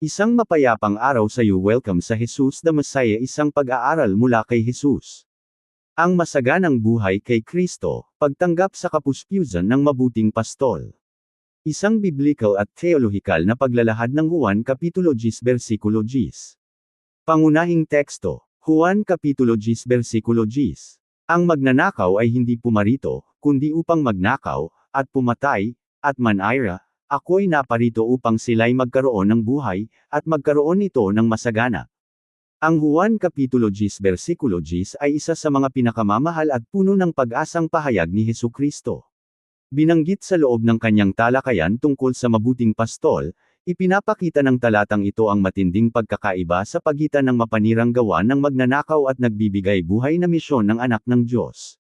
Isang mapayapang araw sa iyo. Welcome sa Jesus the Messiah, isang pag-aaral mula kay Jesus. Ang masaganang buhay kay Kristo, pagtanggap sa kapuspyusan ng mabuting pastol. Isang biblical at theological na paglalahad ng Juan Kapitulo 10 versikulo 10. Pangunahing teksto, Juan Kapitulo 10 versikulo 10. Ang magnanakaw ay hindi pumarito, kundi upang magnakaw, at pumatay, at manira. Ako'y naparito upang sila'y magkaroon ng buhay, at magkaroon nito ng masagana. Ang Juan Kapitulo 10 versikulo 10 ay isa sa mga pinakamamahal at puno ng pag-asang pahayag ni Hesukristo. Binanggit sa loob ng kanyang talakayan tungkol sa mabuting pastol, ipinapakita ng talatang ito ang matinding pagkakaiba sa pagitan ng mapanirang gawa ng magnanakaw at nagbibigay buhay na misyon ng anak ng Diyos.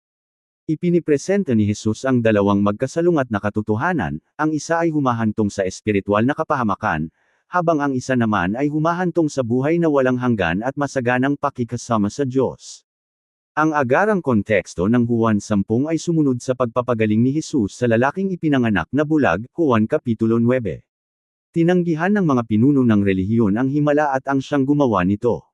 Ipinipresenta ni Jesus ang dalawang magkasalungat na katotohanan, ang isa ay humahantong sa espiritual na kapahamakan, habang ang isa naman ay humahantong sa buhay na walang hanggan at masaganang pakikasama sa Diyos. Ang agarang konteksto ng Juan 10 ay sumunod sa pagpapagaling ni Jesus sa lalaking ipinanganak na bulag, Juan Kapitulo 9. Tinanggihan ng mga pinuno ng relihiyon ang himala at ang siyang gumawa nito.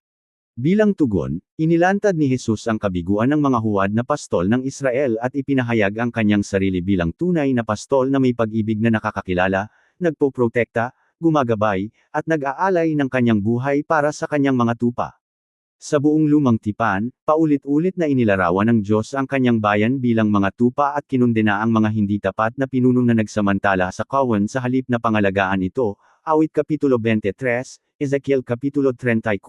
Bilang tugon, inilantad ni Jesus ang kabiguan ng mga huwad na pastol ng Israel at ipinahayag ang kanyang sarili bilang tunay na pastol na may pag-ibig na nakakakilala, nagpoprotekta, gumagabay, at nag-aalay ng kanyang buhay para sa kanyang mga tupa. Sa buong lumang tipan, paulit-ulit na inilarawan ng Diyos ang kanyang bayan bilang mga tupa at kinundena ang mga hindi tapat na pinuno na nagsamantala sa kawan sa halip na pangalagaan ito. Awit Kapitulo 23, Ezekiel Kapitulo 34,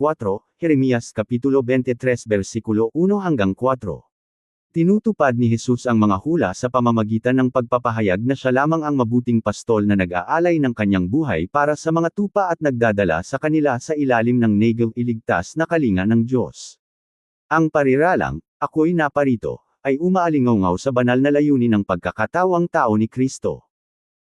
Jeremias Kapitulo 23 versikulo 1 hanggang 4. Tinutupad ni Jesus ang mga hula sa pamamagitan ng pagpapahayag na siya lamang ang mabuting pastol na nag-aalay ng kanyang buhay para sa mga tupa at nagdadala sa kanila sa ilalim ng negel iligtas na kalinga ng Diyos. Ang pariralang, ako'y naparito, ay umaalingaw sa banal na layunin ng pagkakatawang tao ni Kristo.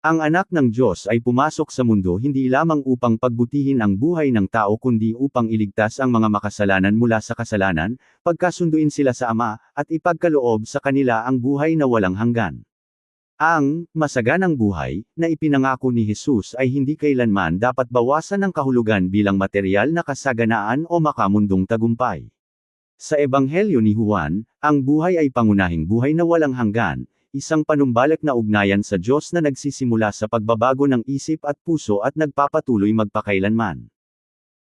Ang anak ng Diyos ay pumasok sa mundo hindi lamang upang pagbutihin ang buhay ng tao kundi upang iligtas ang mga makasalanan mula sa kasalanan, pagkasunduin sila sa Ama, at ipagkaloob sa kanila ang buhay na walang hanggan. Ang masaganang buhay na ipinangako ni Jesus ay hindi kailanman dapat bawasan ng kahulugan bilang material na kasaganaan o makamundong tagumpay. Sa Ebanghelyo ni Juan, ang buhay ay pangunahing buhay na walang hanggan, isang panumbalik na ugnayan sa Diyos na nagsisimula sa pagbabago ng isip at puso at nagpapatuloy magpakailanman.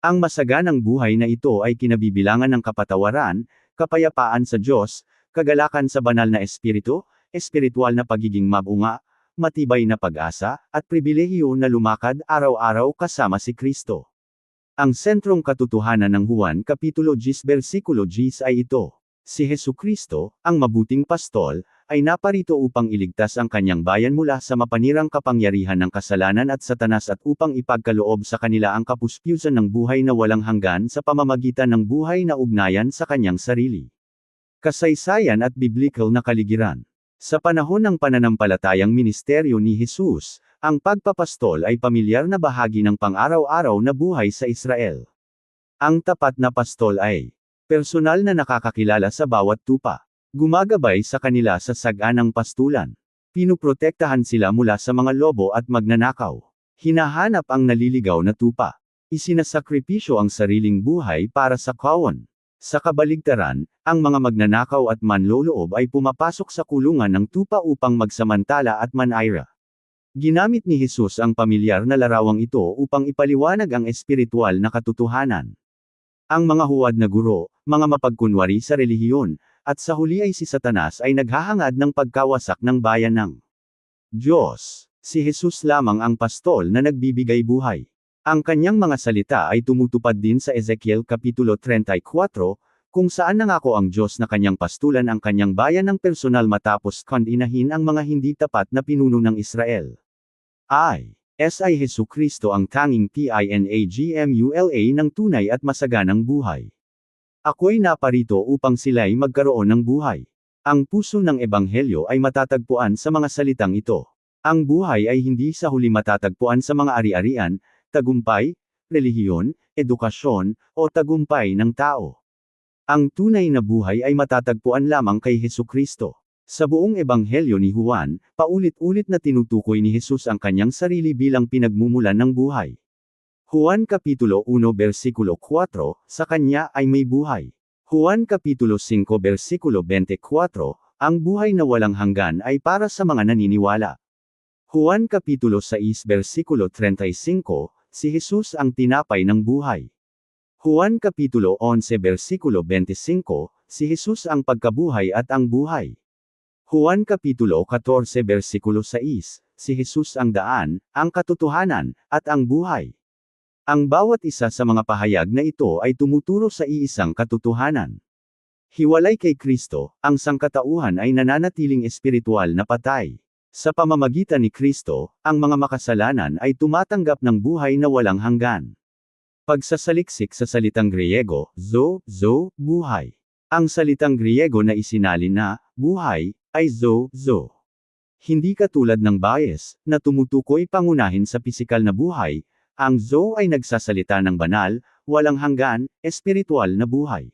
Ang masaganang buhay na ito ay kinabibilangan ng kapatawaran, kapayapaan sa Diyos, kagalakan sa banal na espiritu, espiritual na pagiging mabunga, matibay na pag-asa, at pribilehiyo na lumakad araw-araw kasama si Kristo. Ang sentrong katotohanan ng Juan Kapitulo 10 versikulo 10 ay ito. Si Hesukristo, ang mabuting pastol, ay naparito upang iligtas ang kanyang bayan mula sa mapanirang kapangyarihan ng kasalanan at Satanas at upang ipagkaloob sa kanila ang kapuspyusan ng buhay na walang hanggan sa pamamagitan ng buhay na ugnayan sa kanyang sarili. Kasaysayan at biblical na kaligiran. Sa panahon ng pananampalatayang ministeryo ni Jesus, ang pagpapastol ay pamilyar na bahagi ng pang-araw-araw na buhay sa Israel. Ang tapat na pastol ay personal na nakakakilala sa bawat tupa. Gumagabay sa kanila sa saganang pastulan. Pinuprotektahan sila mula sa mga lobo at magnanakaw. Hinahanap ang naliligaw na tupa. Isinasakripisyo ang sariling buhay para sa kawan. Sa kabaligtaran, ang mga magnanakaw at manloloob ay pumapasok sa kulungan ng tupa upang magsamantala at manira. Ginamit ni Jesus ang pamilyar na larawang ito upang ipaliwanag ang espiritual na katotohanan. Ang mga huwad na guro, mga mapagkunwari sa relihiyon, at sa huli ay si Satanas ay naghahangad ng pagkawasak ng bayan ng Diyos. Si Jesus lamang ang pastol na nagbibigay buhay. Ang kanyang mga salita ay tumutupad din sa Ezekiel Kapitulo 34, kung saan nangako ang Diyos na kanyang pastulan ang kanyang bayan ng personal matapos kandinahin ang mga hindi tapat na pinuno ng Israel. Si Hesukristo ang tanging pinagmula ng tunay at masaganang buhay. Ako'y naparito upang sila'y magkaroon ng buhay. Ang puso ng Ebanghelyo ay matatagpuan sa mga salitang ito. Ang buhay ay hindi sa huli matatagpuan sa mga ari-arian, tagumpay, relihiyon, edukasyon, o tagumpay ng tao. Ang tunay na buhay ay matatagpuan lamang kay Hesukristo. Sa buong Ebanghelyo ni Juan, paulit-ulit na tinutukoy ni Jesus ang kanyang sarili bilang pinagmumulan ng buhay. Juan Kapitulo 1 versikulo 4, sa kanya ay may buhay. Juan Kapitulo 5 versikulo 24, ang buhay na walang hanggan ay para sa mga naniniwala. Juan Kapitulo 6 versikulo 35, si Jesus ang tinapay ng buhay. Juan Kapitulo 11 versikulo 25, si Jesus ang pagkabuhay at ang buhay. Juan Kapitulo 14 versikulo 6, si Jesus ang daan, ang katotohanan, at ang buhay. Ang bawat isa sa mga pahayag na ito ay tumuturo sa iisang katotohanan. Hiwalay kay Kristo, ang sangkatauhan ay nananatiling espiritual na patay. Sa pamamagitan ni Kristo, ang mga makasalanan ay tumatanggap ng buhay na walang hanggan. Pagsasaliksik sa salitang Griego, buhay. Ang salitang Griego na isinalin na, buhay, ay zo. Hindi katulad ng bias, na tumutukoy pangunahin sa pisikal na buhay, ang zo ay nagsasalita ng banal, walang hanggan, espiritual na buhay.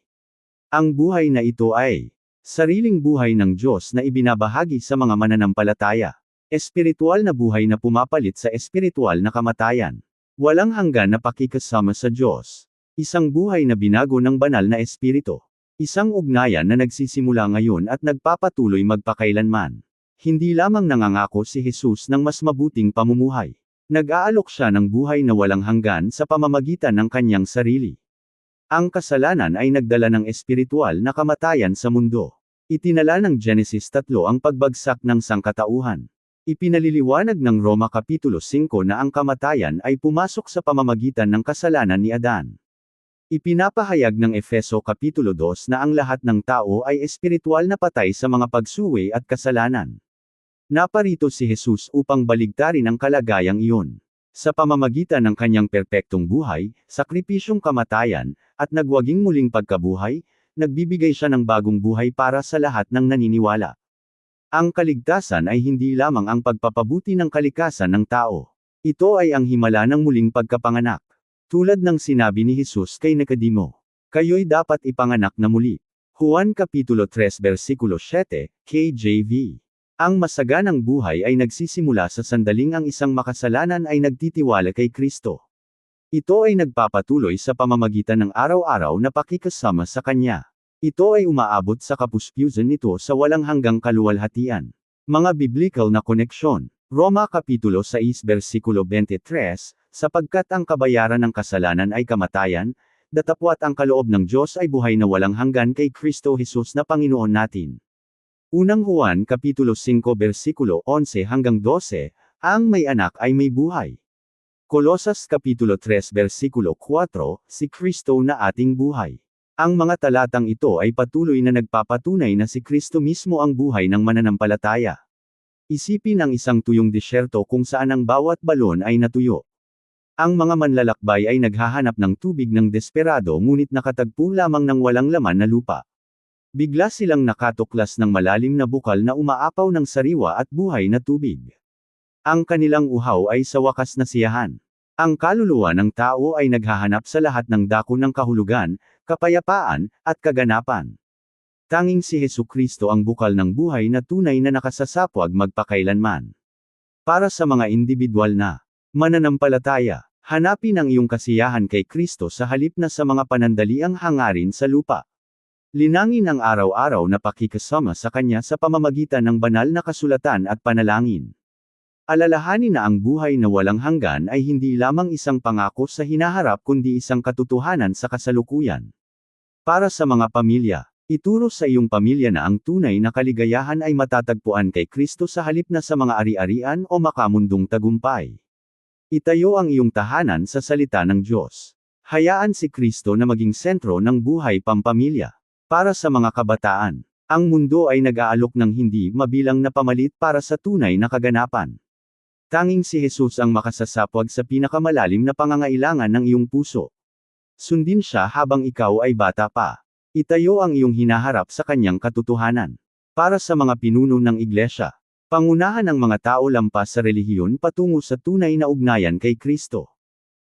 Ang buhay na ito ay sariling buhay ng Diyos na ibinabahagi sa mga mananampalataya. Espiritual na buhay na pumapalit sa espiritual na kamatayan. Walang hanggan na pakikasama sa Diyos. Isang buhay na binago ng banal na espiritu. Isang ugnayan na nagsisimula ngayon at nagpapatuloy magpakailanman. Hindi lamang nangangako si Jesus ng mas mabuting pamumuhay. Nag-aalok siya ng buhay na walang hanggan sa pamamagitan ng kanyang sarili. Ang kasalanan ay nagdala ng espiritual na kamatayan sa mundo. Itinala ng Genesis 3 ang pagbagsak ng sangkatauhan. Ipinaliliwanag ng Roma Kapitulo 5 na ang kamatayan ay pumasok sa pamamagitan ng kasalanan ni Adan. Ipinapahayag ng Efeso Kapitulo 2 na ang lahat ng tao ay espiritual na patay sa mga pagsuwi at kasalanan. Naparito si Jesus upang baligtarin ang kalagayang iyon. Sa pamamagitan ng kanyang perpektong buhay, sakripisyong kamatayan, at nagwaging muling pagkabuhay, nagbibigay siya ng bagong buhay para sa lahat ng naniniwala. Ang kaligtasan ay hindi lamang ang pagpapabuti ng kalikasan ng tao. Ito ay ang himala ng muling pagkapanganak. Tulad ng sinabi ni Jesus kay Nicodemo, kayo'y dapat ipanganak na muli. Juan Kapitulo 3 versikulo 7, KJV. Ang masaganang buhay ay nagsisimula sa sandaling ang isang makasalanan ay nagtitiwala kay Kristo. Ito ay nagpapatuloy sa pamamagitan ng araw-araw na pakikasama sa Kanya. Ito ay umaabot sa kapuspyusan nito sa walang hanggang kaluwalhatian. Mga biblical na koneksyon. Roma Kapitulo 6 versikulo 23, sapagkat ang kabayaran ng kasalanan ay kamatayan, datapwat ang kaloob ng Diyos ay buhay na walang hanggan kay Kristo Jesus na Panginoon natin. Unang Juan Kapitulo 5 versikulo 11 hanggang 12, ang may anak ay may buhay. Kolosas Kapitulo 3 versikulo 4, si Kristo na ating buhay. Ang mga talatang ito ay patuloy na nagpapatunay na si Kristo mismo ang buhay ng mananampalataya. Isipin ang isang tuyong disyerto kung saan ang bawat balon ay natuyo. Ang mga manlalakbay ay naghahanap ng tubig ng desperado ngunit nakatagpo lamang ng walang laman na lupa. Bigla silang nakatuklas ng malalim na bukal na umaapaw ng sariwa at buhay na tubig. Ang kanilang uhaw ay sa wakas nasiyahan. Ang kaluluwa ng tao ay naghahanap sa lahat ng dako ng kahulugan, kapayapaan, at kaganapan. Tanging si Hesukristo ang bukal ng buhay na tunay na nakasasapwag magpakailanman. Para sa mga individual na mananampalataya, hanapin ang iyong kasiyahan kay Kristo sa halip na sa mga panandaliang hangarin sa lupa. Linangin ang araw-araw na pakikasama sa Kanya sa pamamagitan ng banal na kasulatan at panalangin. Alalahanin na ang buhay na walang hanggan ay hindi lamang isang pangako sa hinaharap kundi isang katotohanan sa kasalukuyan. Para sa mga pamilya, ituro sa iyong pamilya na ang tunay na kaligayahan ay matatagpuan kay Kristo sa halip na sa mga ari-arian o makamundong tagumpay. Itayo ang iyong tahanan sa salita ng Diyos. Hayaan si Kristo na maging sentro ng buhay pampamilya. Para sa mga kabataan, ang mundo ay nag-aalok ng hindi mabilang na pamalit para sa tunay na kaganapan. Tanging si Jesus ang makasasapwag sa pinakamalalim na pangangailangan ng iyong puso. Sundin siya habang ikaw ay bata pa. Itayo ang iyong hinaharap sa kanyang katotohanan. Para sa mga pinuno ng iglesia, pangunahan ng mga tao lampas sa relihiyon patungo sa tunay na ugnayan kay Kristo.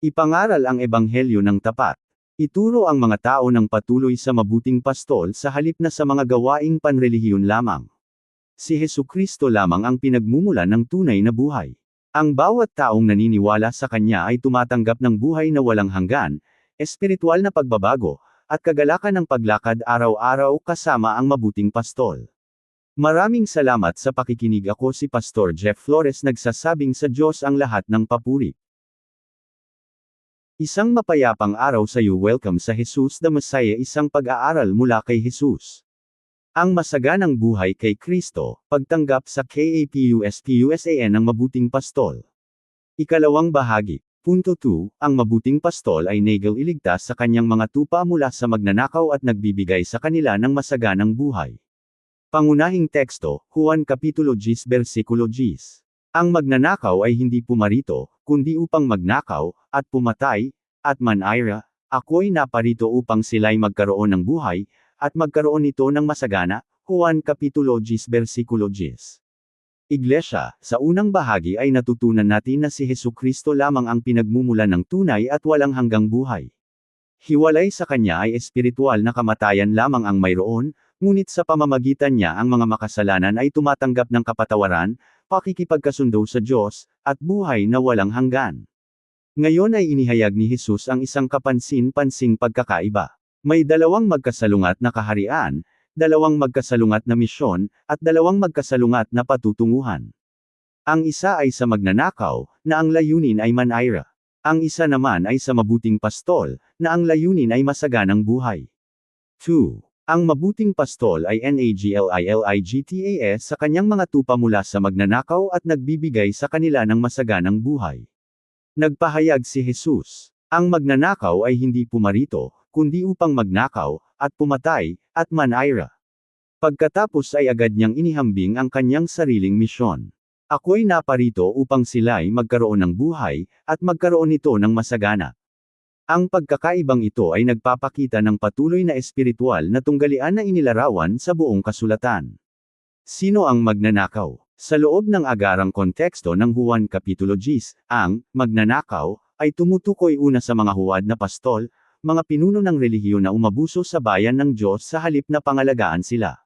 Ipangaral ang ebanghelyo ng tapat. Ituro ang mga tao ng patuloy sa mabuting pastol sa halip na sa mga gawaing panrelihiyon lamang. Si Hesukristo lamang ang pinagmumulan ng tunay na buhay. Ang bawat taong naniniwala sa kanya ay tumatanggap ng buhay na walang hanggan, espiritual na pagbabago, at kagalakan ng paglakad araw-araw kasama ang mabuting pastol. Maraming salamat sa pakikinig. Ako si Pastor Jeff Flores, nagsasabing sa Diyos ang lahat ng papuri. Isang mapayapang araw sa iyo. Welcome sa Jesus the Messiah, isang pag-aaral mula kay Jesus. Ang masaganang buhay kay Kristo, pagtanggap sa KAPUSPUSAN ng mabuting pastol. Ikalawang bahagi. Punto 2, ang mabuting pastol ay nagililigtas sa kanyang mga tupa mula sa magnanakaw at nagbibigay sa kanila ng masaganang buhay. Pangunahing teksto, Juan Kapitulo 10 versikulo 10. Ang magnanakaw ay hindi pumarito, kundi upang magnakaw, at pumatay, at manira. Ako'y naparito upang sila'y magkaroon ng buhay, at magkaroon nito ng masagana. Juan Kapitulo 10 versikulo 10. Iglesia, sa unang bahagi ay natutunan natin na si Hesukristo lamang ang pinagmumulan ng tunay at walang hanggang buhay. Hiwalay sa kanya ay espiritual na kamatayan lamang ang mayroon, ngunit sa pamamagitan niya ang mga makasalanan ay tumatanggap ng kapatawaran, pakikipagkasundo sa Diyos, at buhay na walang hanggan. Ngayon ay inihayag ni Jesus ang isang kapansin-pansing pagkakaiba. May dalawang magkasalungat na kaharian, dalawang magkasalungat na misyon, at dalawang magkasalungat na patutunguhan. Ang isa ay sa magnanakaw, na ang layunin ay manira. Ang isa naman ay sa mabuting pastol, na ang layunin ay masaganang buhay. 2. Ang mabuting pastol ay nagliligtas sa kanyang mga tupa mula sa magnanakaw at nagbibigay sa kanila ng masaganang buhay. Nagpahayag si Jesus, ang magnanakaw ay hindi pumarito, kundi upang magnakaw, at pumatay, at manira. Pagkatapos ay agad niyang inihambing ang kanyang sariling misyon. Ako'y naparito upang sila'y magkaroon ng buhay, at magkaroon nito ng masagana. Ang pagkakaibang ito ay nagpapakita ng patuloy na espiritual na tunggalian na inilarawan sa buong kasulatan. Sino ang magnanakaw? Sa loob ng agarang konteksto ng Juan Kapitulo 10, ang magnanakaw ay tumutukoy una sa mga huwad na pastol, mga pinuno ng relihiyon na umabuso sa bayan ng Diyos sa halip na pangalagaan sila.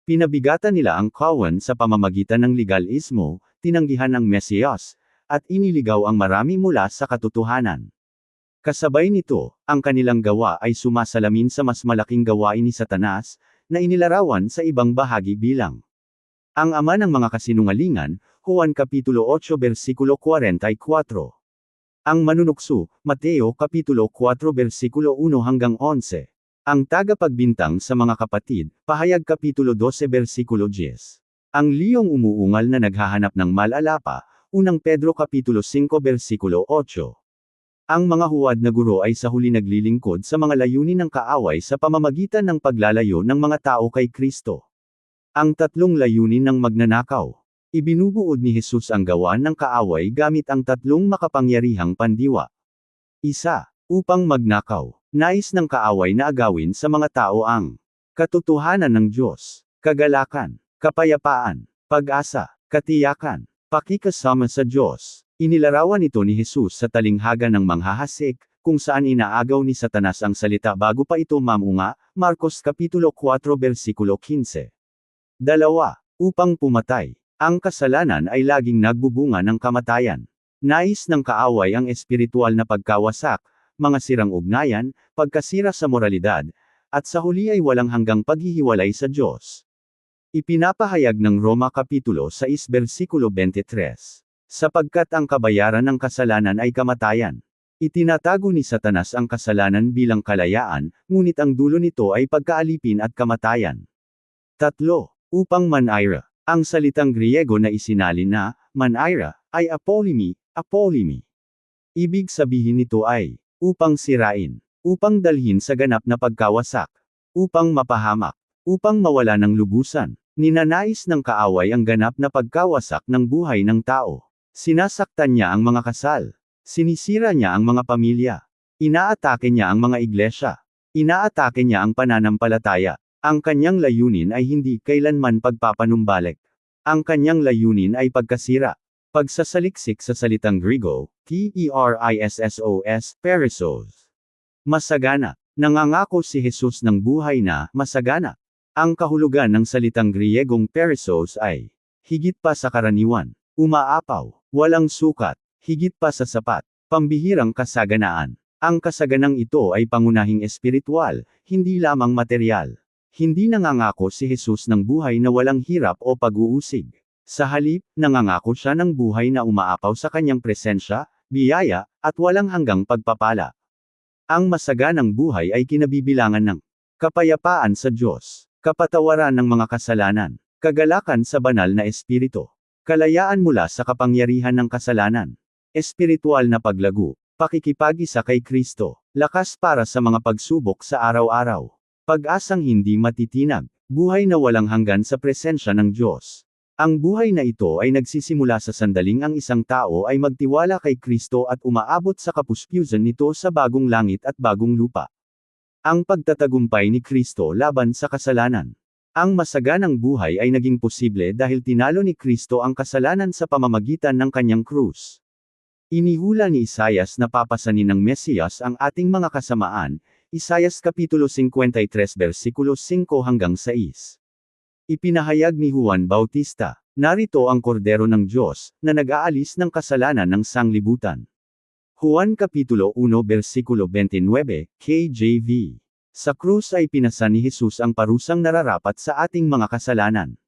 Pinabigatan nila ang kawan sa pamamagitan ng legalismo, tinanggihan ang Mesiyas, at iniligaw ang marami mula sa katotohanan. Kasabay nito, ang kanilang gawa ay sumasalamin sa mas malaking gawain ni Satanas, na inilarawan sa ibang bahagi bilang ang ama ng mga kasinungalingan, Juan Kapitulo 8 versikulo 44. Ang manunukso, Mateo Kapitulo 4 versikulo 1 hanggang 11. Ang tagapagbintang sa mga kapatid, Pahayag Kapitulo 12 versikulo 10. Ang liyong umuungal na naghahanap ng malalapa, Unang Pedro Kapitulo 5 versikulo 8. Ang mga huwad na guro ay sa huli naglilingkod sa mga layunin ng kaaway sa pamamagitan ng paglalayo ng mga tao kay Kristo. Ang tatlong layunin ng magnanakaw. Ibinubuod ni Jesus ang gawa ng kaaway gamit ang tatlong makapangyarihang pandiwa. Isa, upang magnakaw. Nais ng kaaway na agawin sa mga tao ang katotohanan ng Diyos, kagalakan, kapayapaan, pag-asa, katiyakan, pakikasama sa Diyos. Inilarawan ito ni Jesus sa talinghaga ng manghahasik, kung saan inaagaw ni Satanas ang salita bago pa ito mamunga, Marcos Kapitulo 4 versikulo 15. 2. Upang pumatay. Ang kasalanan ay laging nagbubunga ng kamatayan. Nais ng kaaway ang espiritual na pagkawasak, mga sirang ugnayan, pagkasira sa moralidad, at sa huli ay walang hanggang paghihiwalay sa Diyos. Ipinapahayag ng Roma Kapitulo 6 versikulo 23. Sapagkat ang kabayaran ng kasalanan ay kamatayan. Itinatago ni Satanas ang kasalanan bilang kalayaan, ngunit ang dulo nito ay pagkaalipin at kamatayan. 3. Upang manira. Ang salitang Griego na isinalin na manira ay apolimi. Ibig sabihin nito ay upang sirain, upang dalhin sa ganap na pagkawasak, upang mapahamak, upang mawala ng lubusan. Ninanais ng kaaway ang ganap na pagkawasak ng buhay ng tao. Sinasaktan niya ang mga kasal. Sinisira niya ang mga pamilya. Inaatake niya ang mga iglesia. Inaatake niya ang pananampalataya. Ang kanyang layunin ay hindi kailanman pagpapanumbalik. Ang kanyang layunin ay pagkasira. Pagsasaliksik sa salitang Griego, perissos. Masagana. Nangangako si Jesus ng buhay na masagana. Ang kahulugan ng salitang Griegong perissos ay higit pa sa karaniwan. Umaapaw, walang sukat, higit pa sa sapat, pambihirang kasaganaan. Ang kasaganang ito ay pangunahing espiritual, hindi lamang material. Hindi nangangako si Jesus ng buhay na walang hirap o pag-uusig. Sa halip, nangangako siya ng buhay na umaapaw sa kanyang presensya, biyaya, at walang hanggang pagpapala. Ang masaganang buhay ay kinabibilangan ng kapayapaan sa Diyos, kapatawaran ng mga kasalanan, kagalakan sa banal na espiritu, kalayaan mula sa kapangyarihan ng kasalanan, espiritual na paglago, pakikipag-isa kay Kristo, lakas para sa mga pagsubok sa araw-araw, pag-asang hindi matitinag, buhay na walang hanggan sa presensya ng Diyos. Ang buhay na ito ay nagsisimula sa sandaling ang isang tao ay magtiwala kay Kristo at umaabot sa kapuspyusan nito sa bagong langit at bagong lupa. Ang pagtatagumpay ni Kristo laban sa kasalanan. Ang masaganang buhay ay naging posible dahil tinalo ni Kristo ang kasalanan sa pamamagitan ng kanyang krus. Inihula ni Isaias na papasanin ng Mesiyas ang ating mga kasamaan, Isaias Kapitulo 53 versikulo 5 hanggang 6. Ipinahayag ni Juan Bautista, narito ang kordero ng Diyos, na nag-aalis ng kasalanan ng sanglibutan. Juan Kapitulo 1 versikulo 29, KJV. Sa krus ay pinasa ni Jesus ang parusang nararapat sa ating mga kasalanan.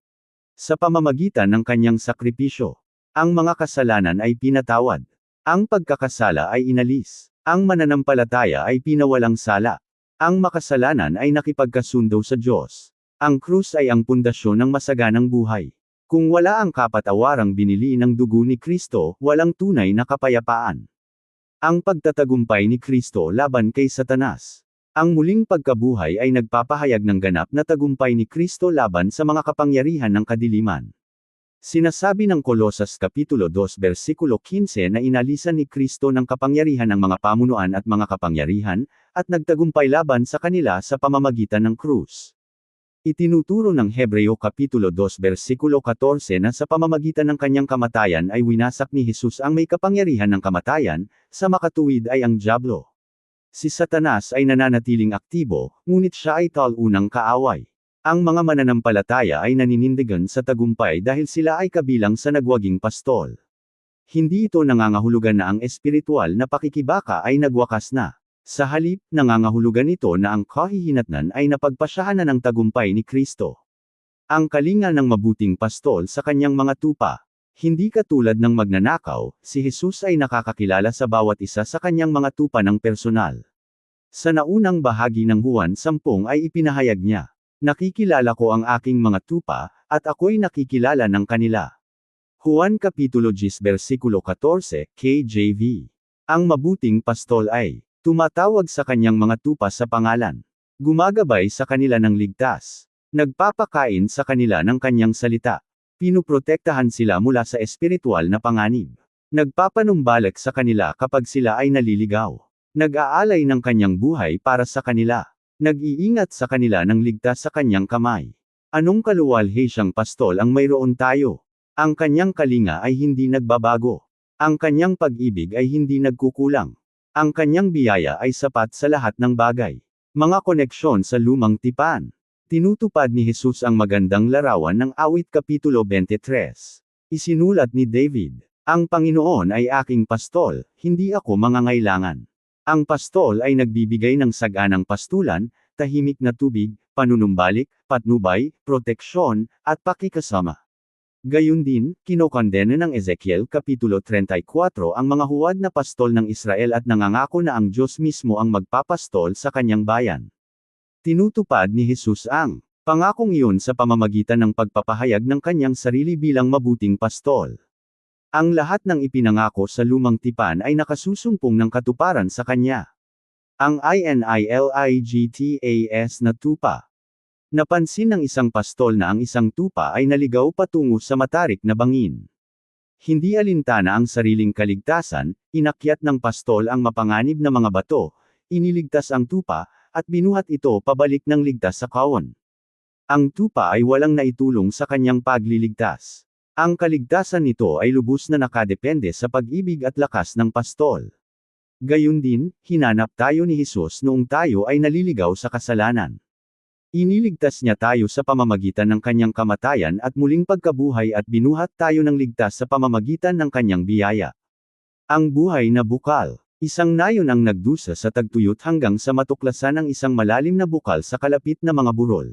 Sa pamamagitan ng kanyang sakripisyo, ang mga kasalanan ay pinatawad. Ang pagkakasala ay inalis. Ang mananampalataya ay pinawalang sala. Ang makasalanan ay nakipagkasundo sa Diyos. Ang krus ay ang pundasyon ng masaganang buhay. Kung wala ang kapatawarang binili ng dugo ni Kristo, walang tunay na kapayapaan. Ang pagtatagumpay ni Kristo laban kay Satanas. Ang muling pagkabuhay ay nagpapahayag ng ganap na tagumpay ni Kristo laban sa mga kapangyarihan ng kadiliman. Sinasabi ng Kolosas Kapitulo 2 versikulo 15 na inalisan ni Kristo ng kapangyarihan ng mga pamunuan at mga kapangyarihan, at nagtagumpay laban sa kanila sa pamamagitan ng krus. Itinuturo ng Hebreo Kapitulo 2 versikulo 14 na sa pamamagitan ng kanyang kamatayan ay winasak ni Jesus ang may kapangyarihan ng kamatayan, sa makatuwid ay ang dyablo. Si Satanas ay nananatiling aktibo, ngunit siya ay talunang kaaway. Ang mga mananampalataya ay naninindigan sa tagumpay dahil sila ay kabilang sa nagwaging pastol. Hindi ito nangangahulugan na ang espiritual na pakikibaka ay nagwakas na. Sa halip, nangangahulugan ito na ang kahihinatnan ay napagpasyahan na ng tagumpay ni Kristo. Ang kalinga ng mabuting pastol sa kanyang mga tupa. Hindi katulad ng magnanakaw, si Jesus ay nakakakilala sa bawat isa sa kanyang mga tupa ng personal. Sa naunang bahagi ng Juan 10 ay ipinahayag niya, nakikilala ko ang aking mga tupa, at ako'y nakikilala ng kanila. Juan Kapitulo 10 versikulo 14, KJV. Ang mabuting pastol ay tumatawag sa kanyang mga tupa sa pangalan. Gumagabay sa kanila ng ligtas. Nagpapakain sa kanila ng kanyang salita. Pinuprotektahan sila mula sa espiritual na panganib. Nagpapanumbalik sa kanila kapag sila ay naliligaw. Nag-aalay ng kanyang buhay para sa kanila. Nag-iingat sa kanila ng ligtas sa kanyang kamay. Anong kaluwalhatiang pastol ang mayroon tayo? Ang kanyang kalinga ay hindi nagbabago. Ang kanyang pag-ibig ay hindi nagkukulang. Ang kanyang biyaya ay sapat sa lahat ng bagay. Mga koneksyon sa lumang tipan. Tinutupad ni Jesus ang magandang larawan ng Awit Kapitulo 23. Isinulat ni David, ang Panginoon ay aking pastol, hindi ako mangangailangan. Ang pastol ay nagbibigay ng saganang pastulan, tahimik na tubig, panunumbalik, patnubay, proteksyon, at pakikasama. Gayun din, kinokondena ng Ezekiel Kapitulo 34 ang mga huwad na pastol ng Israel at nangangako na ang Diyos mismo ang magpapastol sa kanyang bayan. Tinutupad ni Jesus ang pangakong iyon sa pamamagitan ng pagpapahayag ng kanyang sarili bilang mabuting pastol. Ang lahat ng ipinangako sa lumang tipan ay nakasusumpong ng katuparan sa kanya. Ang iniligtas na tupa. Napansin ng isang pastol na ang isang tupa ay naligaw patungo sa matarik na bangin. Hindi alintana ang sariling kaligtasan, inakyat ng pastol ang mapanganib na mga bato, iniligtas ang tupa, at binuhat ito pabalik ng ligtas sa kawan. Ang tupa ay walang naitulong sa kanyang pagliligtas. Ang kaligtasan nito ay lubos na nakadepende sa pag-ibig at lakas ng pastol. Gayun din, hinanap tayo ni Jesus noong tayo ay naliligaw sa kasalanan. Iniligtas niya tayo sa pamamagitan ng kanyang kamatayan at muling pagkabuhay at binuhat tayo ng ligtas sa pamamagitan ng kanyang biyaya. Ang buhay na bukal. Isang nayon ang nagdusa sa tagtuyot hanggang sa matuklasan ng isang malalim na bukal sa kalapit na mga burol.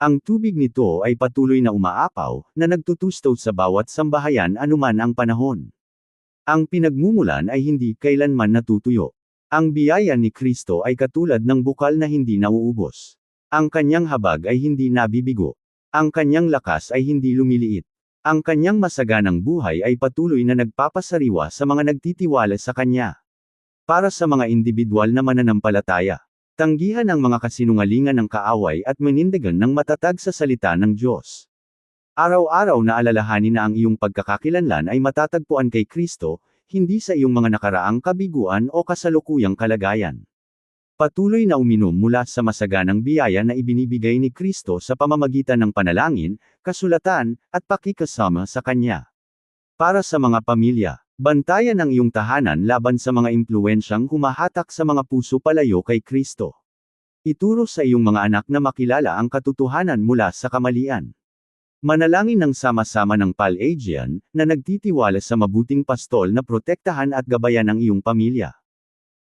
Ang tubig nito ay patuloy na umaapaw, na nagtutustaw sa bawat sambahayan anuman ang panahon. Ang pinagmumulan ay hindi kailanman natutuyo. Ang biyaya ni Kristo ay katulad ng bukal na hindi nauubos. Ang kanyang habag ay hindi nabibigo. Ang kanyang lakas ay hindi lumiliit. Ang kanyang masaganang buhay ay patuloy na nagpapasariwa sa mga nagtitiwala sa kanya. Para sa mga individual na mananampalataya, tanggihan ang mga kasinungalingan ng kaaway at manindigan ng matatag sa salita ng Diyos. Araw-araw na alalahanin na ang iyong pagkakakilanlan ay matatagpuan kay Kristo, hindi sa iyong mga nakaraang kabiguan o kasalukuyang kalagayan. Patuloy na uminom mula sa masaganang biyaya na ibinibigay ni Kristo sa pamamagitan ng panalangin, kasulatan, at pakikasama sa Kanya. Para sa mga pamilya, bantayan ang iyong tahanan laban sa mga impluwensyang humahatak sa mga puso palayo kay Kristo. Ituro sa iyong mga anak na makilala ang katotohanan mula sa kamalian. Manalangin ng sama-sama ng Pelagian, na nagtitiwala sa mabuting pastol na protektahan at gabayan ang iyong pamilya.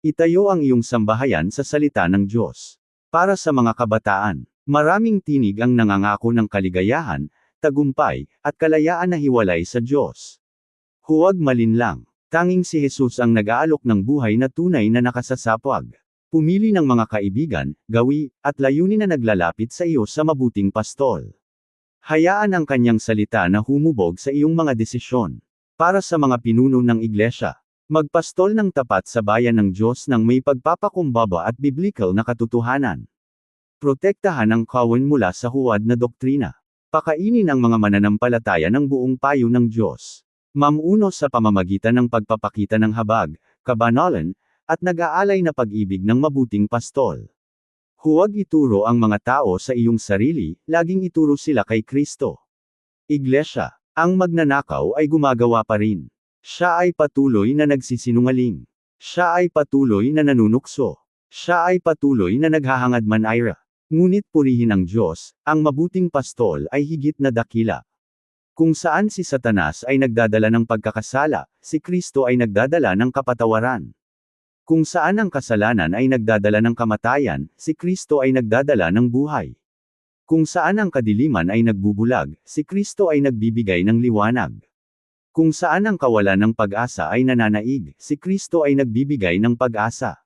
Itayo ang iyong sambahayan sa salita ng Diyos. Para sa mga kabataan, maraming tinig ang nangangako ng kaligayahan, tagumpay, at kalayaan na hiwalay sa Diyos. Huwag malinlang. Tanging si Jesus ang nag-aalok ng buhay na tunay na nakasasapwag. Pumili ng mga kaibigan, gawi, at layunin na naglalapit sa iyo sa mabuting pastol. Hayaan ang kanyang salita na humubog sa iyong mga desisyon. Para sa mga pinuno ng iglesia, magpastol ng tapat sa bayan ng Diyos ng may pagpapakumbaba at biblikal na katotohanan. Protektahan ang kawan mula sa huwad na doktrina. Pakainin ang mga mananampalataya ng buong payo ng Diyos. Mamuno sa pamamagitan ng pagpapakita ng habag, kabanalan, at nag-aalay na pag-ibig ng mabuting pastol. Huwag ituro ang mga tao sa iyong sarili, laging ituro sila kay Kristo. Iglesia, ang magnanakaw ay gumagawa pa rin. Siya ay patuloy na nagsisinungaling. Siya ay patuloy na nanunukso. Siya ay patuloy na naghahangad manayra. Ngunit purihin ang Diyos, ang mabuting pastol ay higit na dakila. Kung saan si Satanas ay nagdadala ng pagkakasala, si Kristo ay nagdadala ng kapatawaran. Kung saan ang kasalanan ay nagdadala ng kamatayan, si Kristo ay nagdadala ng buhay. Kung saan ang kadiliman ay nagbubulag, si Kristo ay nagbibigay ng liwanag. Kung saan ang kawalan ng pag-asa ay nananaig, si Kristo ay nagbibigay ng pag-asa.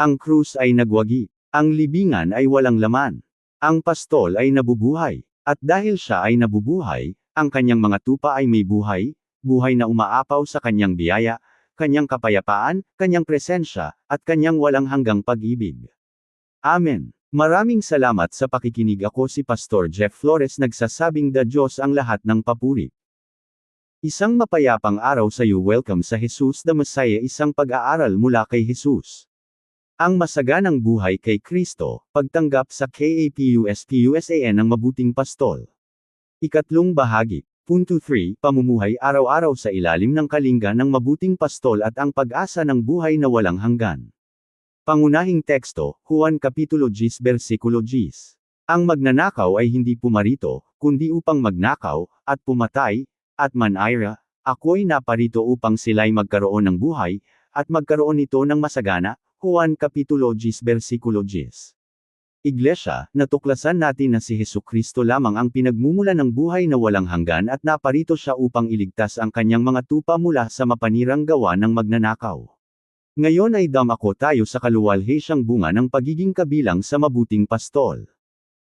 Ang krus ay nagwagi. Ang libingan ay walang laman. Ang pastol ay nabubuhay. At dahil siya ay nabubuhay, ang kanyang mga tupa ay may buhay, buhay na umaapaw sa kanyang biyaya, kanyang kapayapaan, kanyang presensya, at kanyang walang hanggang pag-ibig. Amen. Maraming salamat sa pakikinig. Ako si Pastor Jeff Flores, nagsasabing the Diyos ang lahat ng papuri. Isang mapayapang araw sa iyo. Welcome sa Jesus the Messiah, isang pag-aaral mula kay Jesus. Ang masaganang buhay kay Kristo, pagtanggap sa KAPUSPUSAN ng mabuting pastol. Ikatlong bahagi. Punto 3, pamumuhay araw-araw sa ilalim ng kalinga ng mabuting pastol at ang pag-asa ng buhay na walang hanggan. Pangunahing teksto, Juan Kapitulo 10 versikulo 10. Ang magnanakaw ay hindi pumarito, kundi upang magnakaw, at pumatay, at manayra. Ako'y naparito upang sila'y magkaroon ng buhay, at magkaroon nito ng masagana. Juan Kapitulo 10 versikulo 10. Iglesia, natuklasan natin na si Hesukristo lamang ang pinagmumulan ng buhay na walang hanggan at naparito siya upang iligtas ang kanyang mga tupa mula sa mapanirang gawa ng magnanakaw. Ngayon ay damako tayo sa kaluwalhatiang bunga ng pagiging kabilang sa mabuting pastol.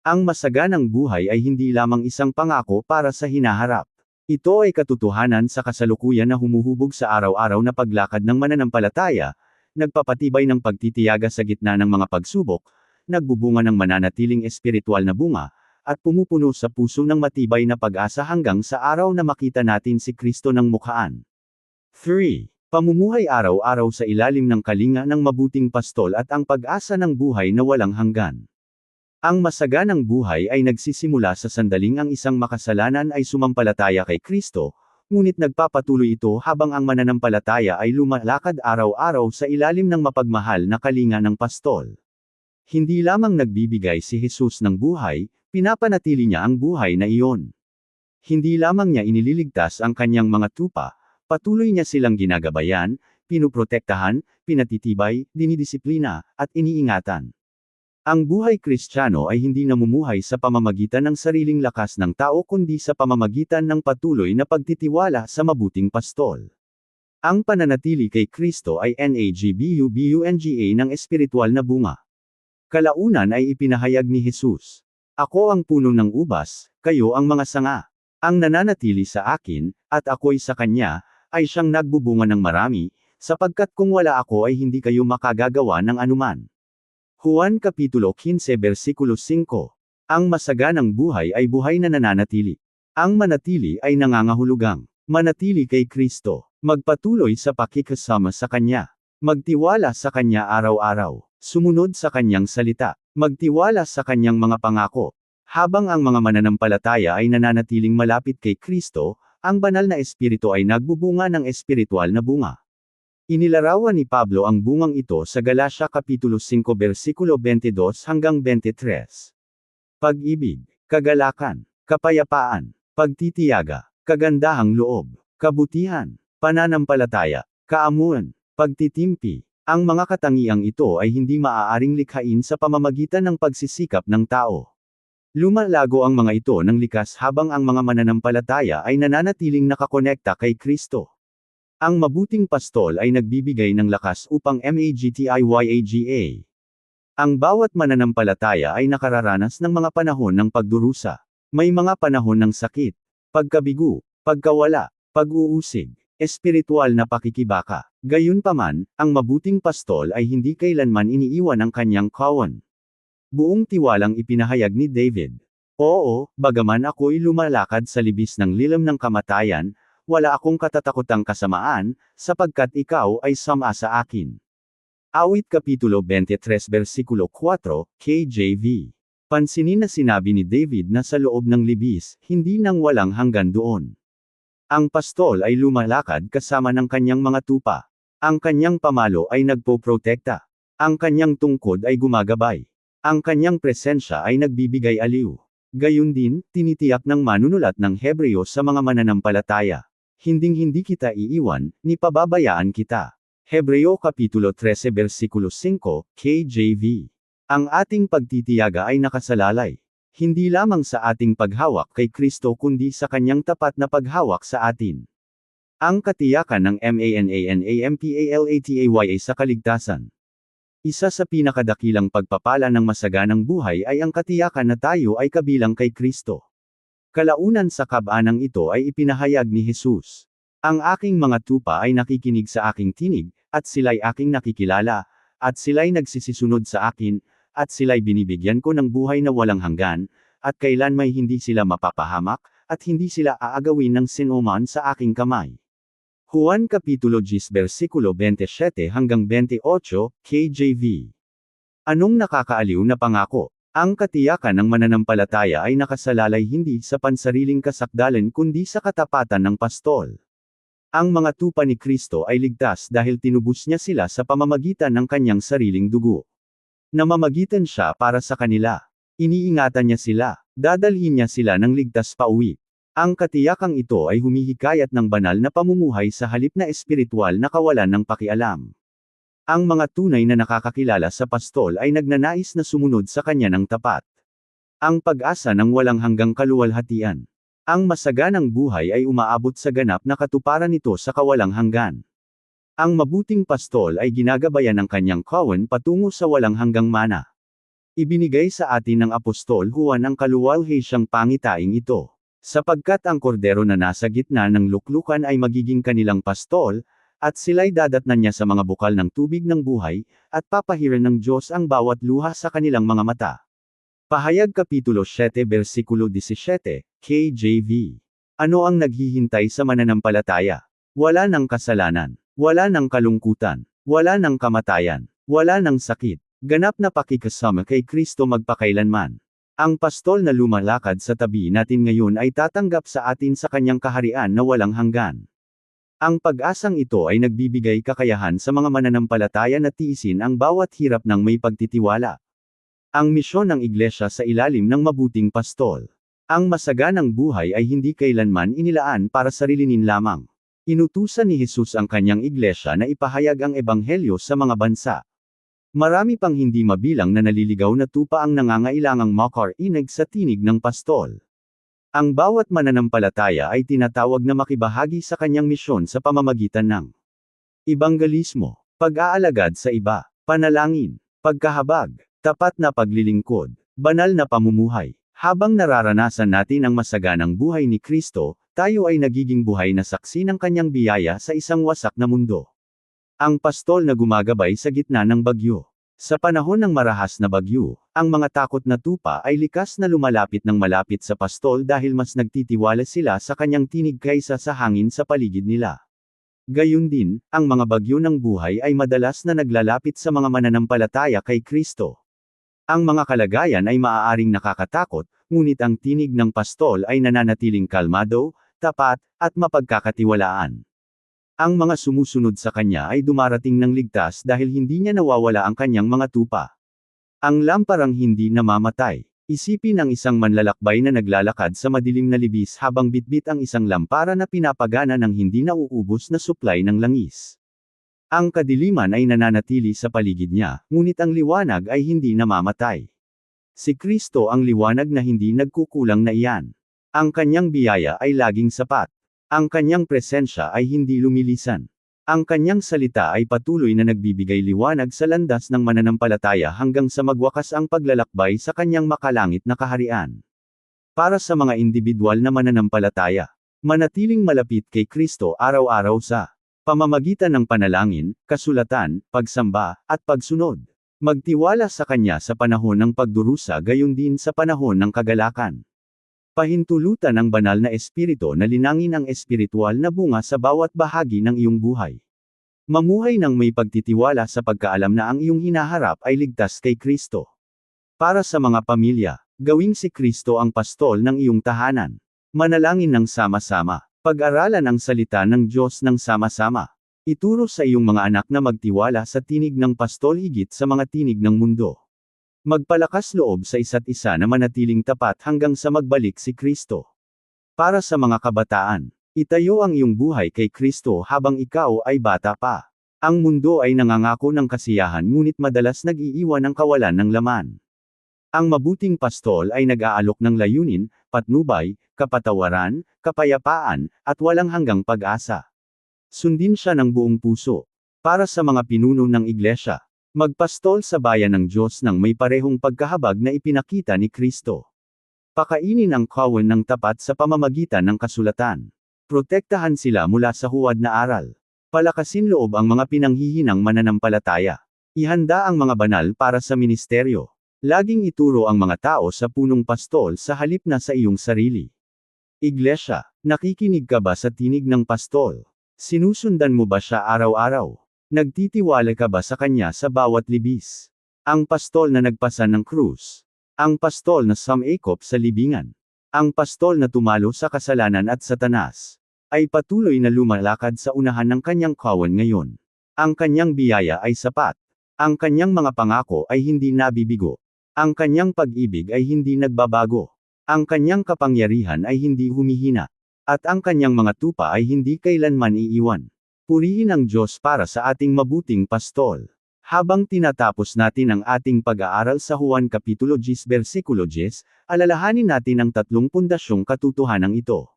Ang masaganang buhay ay hindi lamang isang pangako para sa hinaharap. Ito ay katotohanan sa kasalukuyan na humuhubog sa araw-araw na paglakad ng mananampalataya, nagpapatibay ng pagtitiyaga sa gitna ng mga pagsubok, nagbubunga ng mananatiling espiritual na bunga, at pumupuno sa puso ng matibay na pag-asa hanggang sa araw na makita natin si Kristo ng mukhaan. 3. Pamumuhay araw-araw sa ilalim ng kalinga ng mabuting pastol at ang pag-asa ng buhay na walang hanggan. Ang masaganang buhay ay nagsisimula sa sandaling ang isang makasalanan ay sumampalataya kay Kristo, ngunit nagpapatuloy ito habang ang mananampalataya ay lumalakad araw-araw sa ilalim ng mapagmahal na kalinga ng pastol. Hindi lamang nagbibigay si Jesus ng buhay, pinapanatili niya ang buhay na iyon. Hindi lamang niya inililigtas ang kanyang mga tupa, patuloy niya silang ginagabayan, pinuprotektahan, pinatitibay, dinidisiplina, at iniingatan. Ang buhay Kristiyano ay hindi namumuhay sa pamamagitan ng sariling lakas ng tao kundi sa pamamagitan ng patuloy na pagtitiwala sa mabuting pastol. Ang pananatili kay Kristo ay NAGBUBUNGA ng espiritual na bunga. Kalaunan ay ipinahayag ni Jesus, "Ako ang puno ng ubas, kayo ang mga sanga. Ang nananatili sa akin, at ako'y sa kanya, ay siyang nagbubunga ng marami, sapagkat kung wala ako ay hindi kayo makagagawa ng anuman." Juan Kapitulo 15 versikulo 5. Ang masaganang buhay ay buhay na nananatili. Ang manatili ay nangangahulugang manatili kay Kristo, magpatuloy sa pakikasama sa Kanya, magtiwala sa Kanya araw-araw, sumunod sa Kanyang salita, magtiwala sa Kanyang mga pangako. Habang ang mga mananampalataya ay nananatiling malapit kay Kristo, ang banal na espiritu ay nagbubunga ng espiritual na bunga. Inilarawan ni Pablo ang bungang ito sa Galacia Kapitulo 5 versikulo 22 hanggang 23. Pag-ibig, kagalakan, kapayapaan, pagtitiyaga, kagandahang loob, kabutihan, pananampalataya, kaamuan, pagtitimpi. Ang mga katangiang ito ay hindi maaaring likhain sa pamamagitan ng pagsisikap ng tao. Lumalago ang mga ito ng likas habang ang mga mananampalataya ay nananatiling nakakonekta kay Kristo. Ang mabuting pastol ay nagbibigay ng lakas upang magtiyaga. Ang bawat mananampalataya ay nakararanas ng mga panahon ng pagdurusa. May mga panahon ng sakit, pagkabigo, pagkawala, pag-uusig, espiritual na pakikibaka. Gayunpaman, ang mabuting pastol ay hindi kailanman iniiwan ang kanyang kawan. Buong tiwalang ipinahayag ni David, "Oo, bagaman ako'y lumalakad sa libis ng lilim ng kamatayan, wala akong katatakutang kasamaan, sapagkat ikaw ay sama sa akin." Awit Kapitulo 23 versikulo 4, KJV. Pansinin na sinabi ni David na sa loob ng libis, hindi nang walang hanggan doon. Ang pastol ay lumalakad kasama ng kanyang mga tupa. Ang kanyang pamalo ay nagpoprotekta. Ang kanyang tungkod ay gumagabay. Ang kanyang presensya ay nagbibigay aliw. Gayun din, tinitiyak ng manunulat ng Hebreo sa mga mananampalataya, "Hinding-hindi kita iiwan, ni pababayaan kita." Hebreo Kapitulo 13 versikulo 5, KJV. Ang ating pagtitiyaga ay nakasalalay, hindi lamang sa ating paghawak kay Kristo kundi sa kanyang tapat na paghawak sa atin. Ang katiyakan ng MANANAMPALATAYA sa kaligtasan. Isa sa pinakadakilang pagpapala ng masaganang buhay ay ang katiyakan na tayo ay kabilang kay Kristo. Kalaunan sa kabanang ito ay ipinahayag ni Jesus, "Ang aking mga tupa ay nakikinig sa aking tinig, at sila'y aking nakikilala, at sila'y nagsisisunod sa akin, at sila'y binibigyan ko ng buhay na walang hanggan, at kailan may hindi sila mapapahamak, at hindi sila aagawin ng sinuman sa aking kamay." Juan Kapitulo 10 versikulo 27 hanggang 28, KJV. Anong nakakaaliw na pangako? Ang katiyakan ng mananampalataya ay nakasalalay hindi sa pansariling kasakdalan kundi sa katapatan ng pastol. Ang mga tupa ni Kristo ay ligtas dahil tinubos niya sila sa pamamagitan ng kanyang sariling dugo. Namamagitan siya para sa kanila. Iniingatan niya sila. Dadalhin niya sila ng ligtas pauwi. Ang katiyakang ito ay humihikayat ng banal na pamumuhay sa halip na espiritual na kawalan ng pakialam. Ang mga tunay na nakakakilala sa pastol ay nagnanais na sumunod sa kanya ng tapat. Ang pag-asa ng walang hanggang kaluwalhatian. Ang masaganang buhay ay umaabot sa ganap na katuparan nito sa kawalang hanggan. Ang mabuting pastol ay ginagabayan ng kanyang kawan patungo sa walang hanggang mana. Ibinigay sa atin ng Apostol Juan ang kaluwalhatiang pangitaing ito, sapagkat ang kordero na nasa gitna ng luklukan ay magiging kanilang pastol, at sila'y dadatnan niya sa mga bukal ng tubig ng buhay, at papahiran ng Diyos ang bawat luha sa kanilang mga mata. Pahayag Kapitulo 7 versikulo 17, KJV. Ano ang naghihintay sa mananampalataya? Wala ng kasalanan, wala ng kalungkutan, wala ng kamatayan, wala ng sakit, ganap na pakikasama kay Kristo magpakailanman. Ang pastol na lumalakad sa tabi natin ngayon ay tatanggap sa atin sa kanyang kaharian na walang hanggan. Ang pag-asang ito ay nagbibigay kakayahan sa mga mananampalataya na tiisin ang bawat hirap ng may pagtitiwala. Ang misyon ng iglesia sa ilalim ng mabuting pastol. Ang masaganang buhay ay hindi kailanman inilaan para sarilinin lamang. Inutusan ni Jesus ang kanyang iglesia na ipahayag ang ebanghelyo sa mga bansa. Marami pang hindi mabilang na naliligaw na tupa ang nangangailangang makarinig sa tinig ng pastol. Ang bawat mananampalataya ay tinatawag na makibahagi sa kanyang misyon sa pamamagitan ng ebanghelismo, pag-aalagad sa iba, panalangin, pagkahabag, tapat na paglilingkod, banal na pamumuhay. Habang nararanasan natin ang masaganang buhay ni Kristo, tayo ay nagiging buhay na saksi ng kanyang biyaya sa isang wasak na mundo. Ang pastol na gumagabay sa gitna ng bagyo. Sa panahon ng marahas na bagyo, ang mga takot na tupa ay likas na lumalapit ng malapit sa pastol dahil mas nagtitiwala sila sa kanyang tinig kaysa sa hangin sa paligid nila. Gayun din, ang mga bagyo ng buhay ay madalas na naglalapit sa mga mananampalataya kay Kristo. Ang mga kalagayan ay maaaring nakakatakot, ngunit ang tinig ng pastol ay nananatiling kalmado, tapat, at mapagkakatiwalaan. Ang mga sumusunod sa kanya ay dumarating ng ligtas dahil hindi niya nawawala ang kanyang mga tupa. Ang lamparang hindi namamatay. Isipin ang isang manlalakbay na naglalakad sa madilim na libis habang bitbit ang isang lampara na pinapagana ng hindi nauubos na supply ng langis. Ang kadiliman ay nananatili sa paligid niya, ngunit ang liwanag ay hindi namamatay. Si Kristo ang liwanag na hindi nagkukulang na iyan. Ang kanyang biyaya ay laging sapat. Ang kanyang presensya ay hindi lumilisan. Ang kanyang salita ay patuloy na nagbibigay liwanag sa landas ng mananampalataya hanggang sa magwakas ang paglalakbay sa kanyang makalangit na kaharian. Para sa mga individual na mananampalataya, manatiling malapit kay Kristo araw-araw sa pamamagitan ng panalangin, kasulatan, pagsamba, at pagsunod. Magtiwala sa Kanya sa panahon ng pagdurusa gayon din sa panahon ng kagalakan. Pahintulutan ang banal na espiritu na linangin ang espiritual na bunga sa bawat bahagi ng iyong buhay. Mamuhay ng may pagtitiwala sa pagkaalam na ang iyong hinaharap ay ligtas kay Kristo. Para sa mga pamilya, gawing si Kristo ang pastol ng iyong tahanan. Manalangin ng sama-sama. Pag-aralan ang salita ng Diyos ng sama-sama. Ituro sa iyong mga anak na magtiwala sa tinig ng pastol higit sa mga tinig ng mundo. Magpalakas loob sa isa't isa na manatiling tapat hanggang sa magbalik si Kristo. Para sa mga kabataan, itayo ang iyong buhay kay Kristo habang ikaw ay bata pa. Ang mundo ay nangangako ng kasiyahan ngunit madalas nag-iiwan ng kawalan ng laman. Ang mabuting pastol ay nag-aalok ng layunin, patnubay, kapatawaran, kapayapaan, at walang hanggang pag-asa. Sundin siya ng buong puso. Para sa mga pinuno ng iglesia, magpastol sa bayan ng Diyos ng may parehong pagkahabag na ipinakita ni Kristo. Pakainin ang kawan ng tapat sa pamamagitan ng kasulatan. Protektahan sila mula sa huwad na aral. Palakasin loob ang mga pinanghihinang mananampalataya. Ihanda ang mga banal para sa ministeryo. Laging ituro ang mga tao sa punong pastol sa halip na sa iyong sarili. Iglesia, nakikinig ka ba sa tinig ng pastol? Sinusundan mo ba siya araw-araw? Nagtitiwala ka ba sa kanya sa bawat libis? Ang pastol na nagpasan ng krus. Ang pastol na sumakop sa libingan. Ang pastol na tumalo sa kasalanan at Satanas. Ay patuloy na lumalakad sa unahan ng kanyang kawan ngayon. Ang kanyang biyaya ay sapat. Ang kanyang mga pangako ay hindi nabibigo. Ang kanyang pag-ibig ay hindi nagbabago. Ang kanyang kapangyarihan ay hindi humihina. At ang kanyang mga tupa ay hindi kailanman iiwan. Purihin ang Diyos para sa ating mabuting pastol. Habang tinatapos natin ang ating pag-aaral sa Juan Kapitulo 10 versikulo 10, alalahanin natin ang tatlong pundasyong katotohanan ito.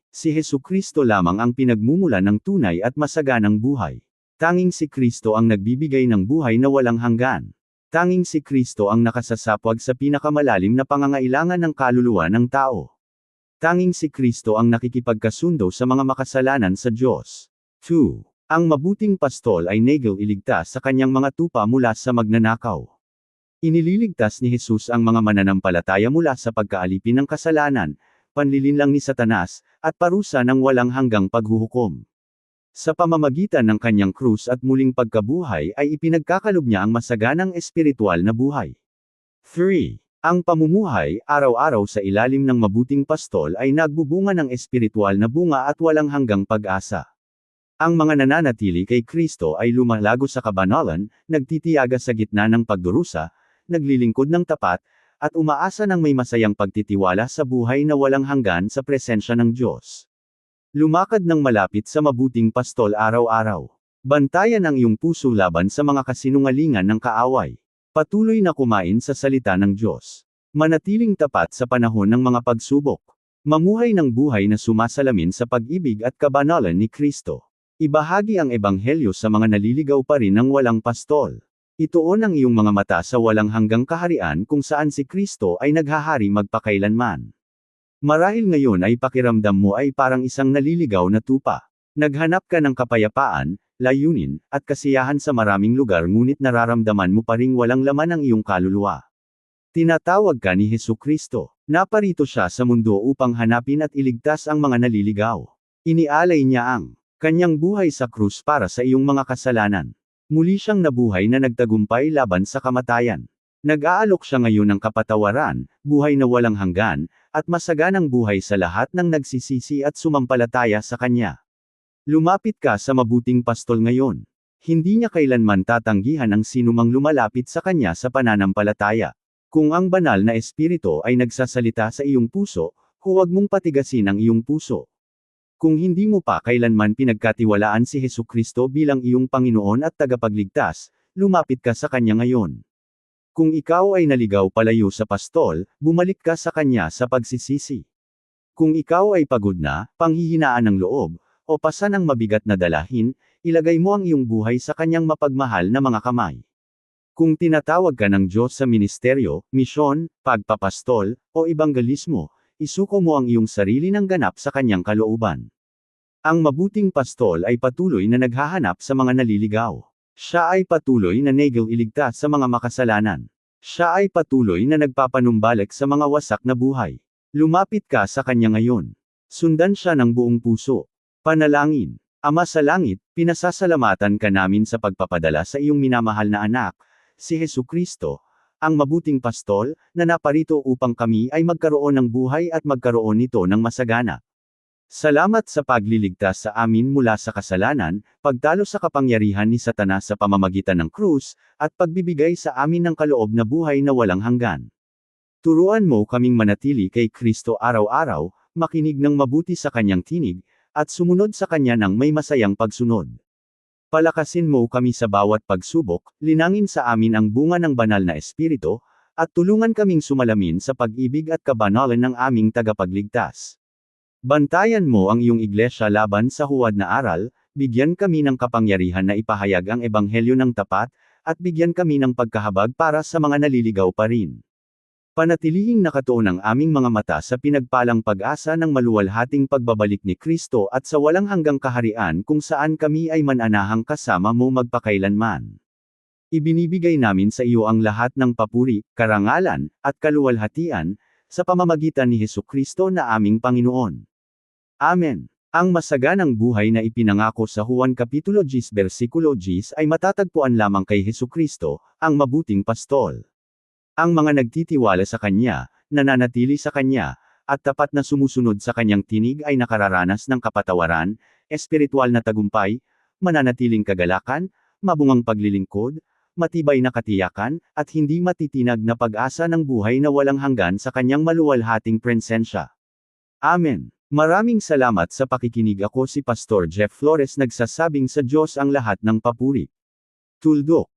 Si Hesukristo lamang ang pinagmumulan ng tunay at masaganang buhay. Tanging si Kristo ang nagbibigay ng buhay na walang hanggan. Tanging si Kristo ang nakasasapwag sa pinakamalalim na pangangailangan ng kaluluwa ng tao. Tanging si Kristo ang nakikipagkasundo sa mga makasalanan sa Diyos. 2. Ang mabuting pastol ay iligtas sa kanyang mga tupa mula sa magnanakaw. Inililigtas ni Jesus ang mga mananampalataya mula sa pagkaalipin ng kasalanan, panlilinlang ni Satanas, at parusa ng walang hanggang paghuhukom. Sa pamamagitan ng kanyang krus at muling pagkabuhay ay ipinagkakalob niya ang masaganang espiritual na buhay. 3. Ang pamumuhay, araw-araw sa ilalim ng mabuting pastol ay nagbubunga ng espiritual na bunga at walang hanggang pag-asa. Ang mga nananatili kay Kristo ay lumalago sa kabanalan, nagtitiyaga sa gitna ng pagdurusa, naglilingkod ng tapat, at umaasa ng may masayang pagtitiwala sa buhay na walang hanggan sa presensya ng Diyos. Lumakad ng malapit sa mabuting pastol araw-araw. Bantayan ang iyong puso laban sa mga kasinungalingan ng kaaway. Patuloy na kumain sa salita ng Diyos. Manatiling tapat sa panahon ng mga pagsubok. Mamuhay ng buhay na sumasalamin sa pag-ibig at kabanalan ni Kristo. Ibahagi ang ebanghelyo sa mga naliligaw pa rin ng walang pastol. Ituon ang iyong mga mata sa walang hanggang kaharian kung saan si Kristo ay naghahari magpakailanman. Marahil ngayon ay pakiramdam mo ay parang isang naliligaw na tupa. Naghanap ka ng kapayapaan, layunin, at kasiyahan sa maraming lugar ngunit nararamdaman mo pa ring walang laman ang iyong kaluluwa. Tinatawag ka ni Hesukristo. Naparito siya sa mundo upang hanapin at iligtas ang mga naliligaw. Inialay niya ang kanyang buhay sa krus para sa iyong mga kasalanan. Muli siyang nabuhay na nagtagumpay laban sa kamatayan. Nag-aalok siya ngayon ng kapatawaran, buhay na walang hanggan, at masaganang buhay sa lahat ng nagsisisi at sumampalataya sa Kanya. Lumapit ka sa mabuting pastol ngayon. Hindi niya kailanman tatanggihan ang sinumang lumalapit sa Kanya sa pananampalataya. Kung ang banal na espiritu ay nagsasalita sa iyong puso, huwag mong patigasin ang iyong puso. Kung hindi mo pa kailanman pinagkatiwalaan si Hesukristo bilang iyong Panginoon at tagapagligtas, lumapit ka sa Kanya ngayon. Kung ikaw ay naligaw palayo sa pastol, bumalik ka sa Kanya sa pagsisisi. Kung ikaw ay pagod na, panghihinaan ng loob, o pasan ang mabigat na dalahin, ilagay mo ang iyong buhay sa Kanyang mapagmahal na mga kamay. Kung tinatawag ka ng Diyos sa ministeryo, misyon, pagpapastol, o ebanghelismo, isuko mo ang iyong sarili ng ganap sa Kanyang kalooban. Ang mabuting pastol ay patuloy na naghahanap sa mga naliligaw. Siya ay patuloy na nag-iligtas sa mga makasalanan. Siya ay patuloy na nagpapanumbalik sa mga wasak na buhay. Lumapit ka sa Kanya ngayon. Sundan siya ng buong puso. Panalangin. Ama sa langit, pinasasalamatan ka namin sa pagpapadala sa iyong minamahal na anak, si Hesukristo, ang mabuting pastol, na naparito upang kami ay magkaroon ng buhay at magkaroon nito ng masagana. Salamat sa pagliligtas sa amin mula sa kasalanan, pagtalo sa kapangyarihan ni Satanas sa pamamagitan ng krus, at pagbibigay sa amin ng kaloob na buhay na walang hanggan. Turuan mo kaming manatili kay Kristo araw-araw, makinig ng mabuti sa Kanyang tinig, at sumunod sa Kanya ng may masayang pagsunod. Palakasin mo kami sa bawat pagsubok, linangin sa amin ang bunga ng banal na espiritu, at tulungan kaming sumalamin sa pag-ibig at kabanalan ng aming tagapagligtas. Bantayan mo ang iyong iglesia laban sa huwad na aral, bigyan kami ng kapangyarihan na ipahayag ang ebanghelyo ng tapat, at bigyan kami ng pagkahabag para sa mga naliligaw pa rin. Panatilihing nakatuon ang aming mga mata sa pinagpalang pag-asa ng maluwalhating pagbabalik ni Kristo at sa walang hanggang kaharian kung saan kami ay mananahang kasama mo magpakailanman. Ibinibigay namin sa iyo ang lahat ng papuri, karangalan, at kaluwalhatian, sa pamamagitan ni Hesukristo na aming Panginoon. Amen. Ang masaganang buhay na ipinangako sa Juan Kapitulo 10 versikulo 10 ay matatagpuan lamang kay Hesukristo, ang mabuting pastol. Ang mga nagtitiwala sa Kanya, nananatili sa Kanya, at tapat na sumusunod sa Kanyang tinig ay nakararanas ng kapatawaran, espiritual na tagumpay, mananatiling kagalakan, mabungang paglilingkod, matibay na katiyakan, at hindi matitinag na pag-asa ng buhay na walang hanggan sa Kanyang maluwalhating presensya. Amen. Maraming salamat sa pakikinig. Ako si Pastor Jeff Flores, nagsasabing sa Diyos ang lahat ng papuri. Tuldok.